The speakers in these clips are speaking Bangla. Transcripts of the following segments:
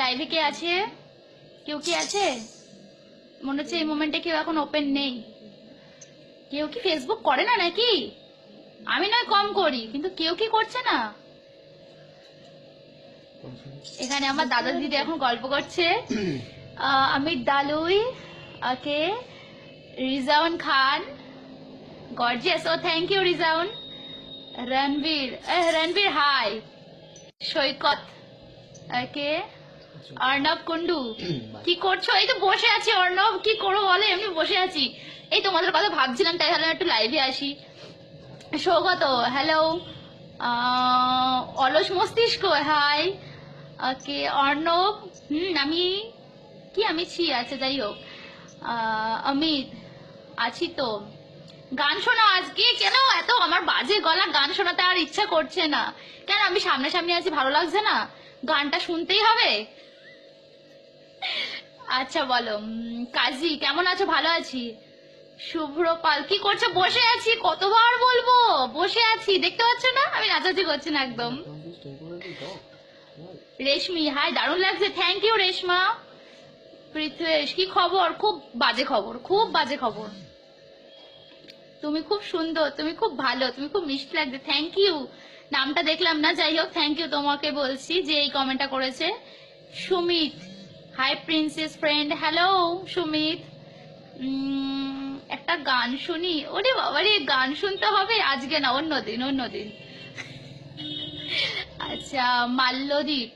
লাইভে কে আছে? কেউ কি আছে? মনে হচ্ছে এই মোমেন্টে কেউ এখন ওপেন নেই। কেউ কি ফেসবুক করে না নাকি? আমি নয় কম করি, কিন্তু কেউ কি করছে না। এখানে আমার দাদা দিদি এখন গল্প করছে। আমির দালুই, ওকে, রিজাউন খান, গর্জিয়াস, ও thank you Rizaun. Ranbir hi, Saikat, okay, Arnab Kundu. কি করছো? এই তো বসে আছি অর্ণব, কি করবো বলো, এমনি বসে আছি। এই তোমাদের কথা ভাবছিলাম, তাই ভাবলাম একটু লাইভে আসি। সৌগত, হ্যালো। অলস মস্তিষ্ক, হাই, ওকে। অর্ণব, আমি ছি, আচ্ছা যাই হোক। অমিত, আছি তো। গান শোনো আজকে। কেন এত আমার বাজে গলা? গান শোনাতে আর ইচ্ছা করছে না কেন? আমি সামনাসামনি আছি, ভালো লাগছে না? গানটা শুনতেই হবে। আচ্ছা বলো। কাজী, কেমন আছো? ভালো আছি। শুভ্র পাল, কি করছো? বসে আছি, কতবার বলবো বসে আছি, দেখতে পাচ্ছ না আমি নাচাচি করছি না একদম। রেশমি, হাই, দারুণ লাগছে, থ্যাংক ইউ রেশমা। পৃথ্বেশ, কি খবর? খুব বাজে খবর, খুব বাজে খবর। তুমি খুব সুন্দর, তুমি খুব ভালো, তুমি খুব মিষ্টি লাগছে, থ্যাংক ইউ। নামটা দেখলাম না, যাই হোক থ্যাংক ইউ তোমাকে বলছি যে এই কমেন্টটা করেছে। Sumit, hi princess friend, hello Sumit. একটা গান শুনি। ওরে বাবারে, গান শুনতে হবে আজকে না, অন্যদিন অন্যদিন। আচ্ছা, মাল্যদীপ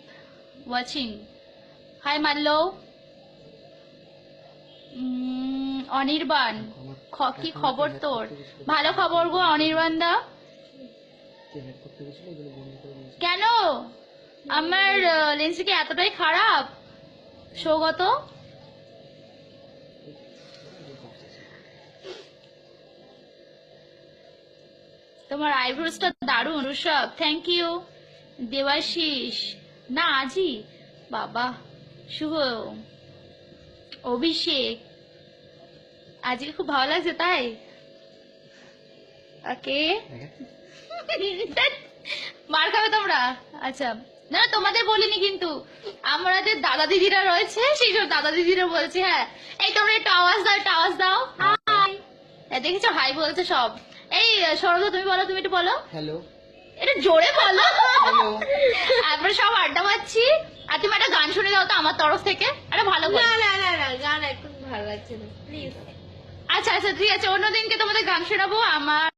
ওয়াচিং, হাই মাল্য। অনির্বাণ, কি খবর তোর? ভালো খবর গো অনির্বাণ দা। কেন আমার লেন্স কি এতটাই খারাপ? সৌগত, তোমার আইব্রোসটা দারুণ। Rishabh, thank you. দেবাশিস, না আজই, বাবা। শুভ, অভিষেক, আজকে খুব ভালো লাগছে তাই? ওকে, মার খাবে তোমরা। আচ্ছা, না না, তোমাদের বলিনি কিন্তু, আমাদের দাদা দিদিরা রয়েছে, সেই সব দাদা দিদিরা বলছে। হ্যাঁ, এই তোমরা একটু আওয়াজ দাও, একটু আওয়াজ দাও। হাই, দেখেছো হাই বলছে সব। এই সরদা, তুমি বলো, তুমি একটু বলো হ্যালো, এটা জোরে বলো। আমরা সব আড্ডা মারছি, আর তুমি একটা গান শুনে দাও তো আমার তরফ থেকে, একটা ভালো করে। না গান একটু ভালো লাগছে না প্লিজ। আচ্ছা আচ্ছা ঠিক আছে, অন্যদিনকে তোমাদের গান শোনাবো। আমার